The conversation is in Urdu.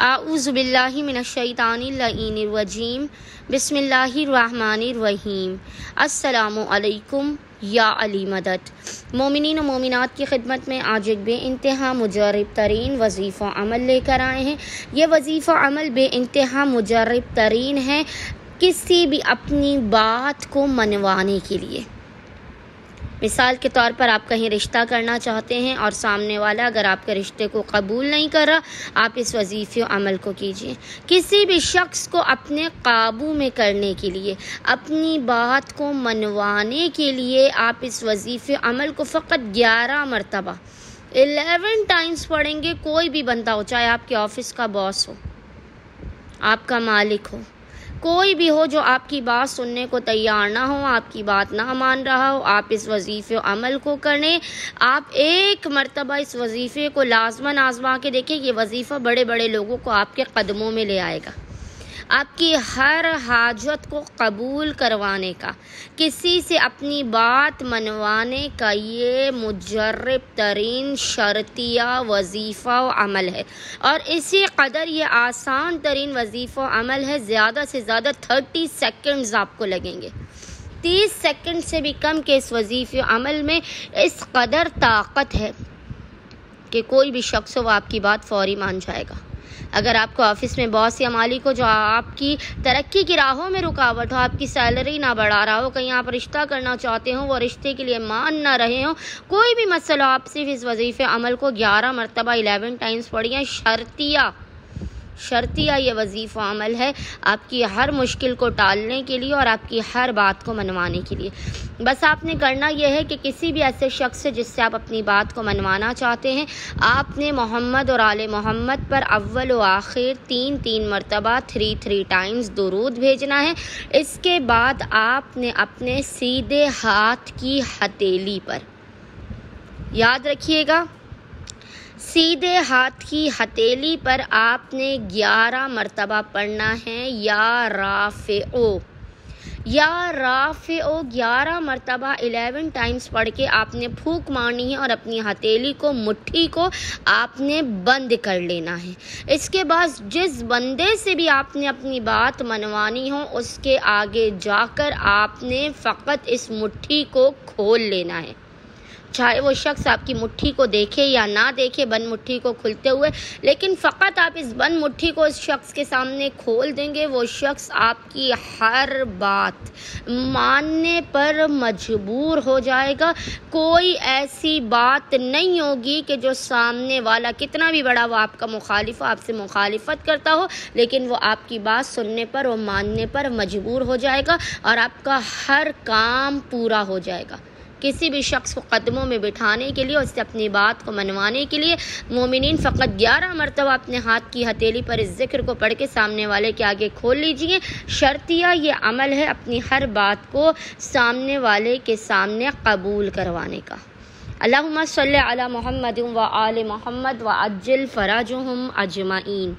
اعوذ باللہ من الشیطان اللعین الرجیم بسم اللہ الرحمن الرحیم السلام علیکم یا علی مدد۔ مومنین و مومنات کی خدمت میں آج ایک بے انتہا مجرب ترین وظیفہ عمل لے کر آئے ہیں۔ یہ وظیفہ عمل بے انتہا مجرب ترین ہے کسی بھی اپنی بات کو منوانے کے لیے۔ مثال کے طور پر آپ کہیں رشتہ کرنا چاہتے ہیں اور سامنے والا اگر آپ کے رشتے کو قبول نہیں کر رہا، آپ اس وظیفے عمل کو کیجیے۔ کسی بھی شخص کو اپنے قابو میں کرنے کے لیے، اپنی بات کو منوانے کے لیے آپ اس وظیفے عمل کو فقط 11 مرتبہ 11 ٹائمز پڑھیں گے۔ کوئی بھی بندہ ہو، چاہے آپ کے آفس کا باس ہو، آپ کا مالک ہو، کوئی بھی ہو جو آپ کی بات سننے کو تیار نہ ہو، آپ کی بات نہ مان رہا ہو، آپ اس وظیفے عمل کو کریں۔ آپ ایک مرتبہ اس وظیفے کو لازماً آزما کے دیکھیں۔ یہ وظیفہ بڑے بڑے لوگوں کو آپ کے قدموں میں لے آئے گا، آپ کی ہر حاجت کو قبول کروانے کا، کسی سے اپنی بات منوانے کا یہ مجرب ترین شرطیہ وظیفہ و عمل ہے، اور اسی قدر یہ آسان ترین وظیفہ و عمل ہے۔ زیادہ سے زیادہ 30 سیکنڈز آپ کو لگیں گے، 30 سیکنڈ سے بھی کم کے اس وظیفہ عمل میں اس قدر طاقت ہے کہ کوئی بھی شخص ہو وہ آپ کی بات فوری مان جائے گا۔ اگر آپ کو آفس میں باس یا مالک ہو جو آپ کی ترقی کی راہوں میں رکاوٹ ہو، آپ کی سیلری نہ بڑھا رہا ہو، کہیں آپ رشتہ کرنا چاہتے ہو وہ رشتے کے لیے مان نہ رہے ہو، کوئی بھی مسئلہ، آپ صرف اس وظیفے عمل کو 11 مرتبہ 11 ٹائمز پڑھیے۔ شرطیہ یہ وظیفہ عمل ہے آپ کی ہر مشکل کو ٹالنے کے لیے اور آپ کی ہر بات کو منوانے کے لیے۔ بس آپ نے کرنا یہ ہے کہ کسی بھی ایسے شخص سے جس سے آپ اپنی بات کو منوانا چاہتے ہیں، آپ نے محمد اور آل محمد پر اول و آخر 3 مرتبہ 3 ٹائمز درود بھیجنا ہے۔ اس کے بعد آپ نے اپنے سیدھے ہاتھ کی ہتھیلی پر، یاد رکھیے گا، سیدھے ہاتھ کی ہتھیلی پر آپ نے 11 مرتبہ پڑھنا ہے یا رافعو، یا رافعو 11 مرتبہ 11 ٹائمز پڑھ کے آپ نے پھونک مارنی ہے اور اپنی ہتھیلی کو، مٹھی کو آپ نے بند کر لینا ہے۔ اس کے بعد جس بندے سے بھی آپ نے اپنی بات منوانی ہو اس کے آگے جا کر آپ نے فقط اس مٹھی کو کھول لینا ہے، چاہے وہ شخص آپ کی مٹھی کو دیکھے یا نہ دیکھے، بند مٹھی کو کھلتے ہوئے، لیکن فقط آپ اس بند مٹھی کو اس شخص کے سامنے کھول دیں گے، وہ شخص آپ کی ہر بات ماننے پر مجبور ہو جائے گا۔ کوئی ایسی بات نہیں ہوگی کہ جو سامنے والا کتنا بھی بڑا وہ آپ کا مخالف ہو، آپ سے مخالفت کرتا ہو، لیکن وہ آپ کی بات سننے پر اور ماننے پر مجبور ہو جائے گا اور آپ کا ہر کام پورا ہو جائے گا۔ کسی بھی شخص کو قدموں میں بٹھانے کے لیے اور اس سے اپنی بات کو منوانے کے لیے مومنین فقط 11 مرتبہ اپنے ہاتھ کی ہتھیلی پر اس ذکر کو پڑھ کے سامنے والے کے آگے کھول لیجئے۔ شرطیہ یہ عمل ہے اپنی ہر بات کو سامنے والے کے سامنے قبول کروانے کا۔ اللہم صلی علی محمد و آل محمد و عجل فرجہم اجمعین۔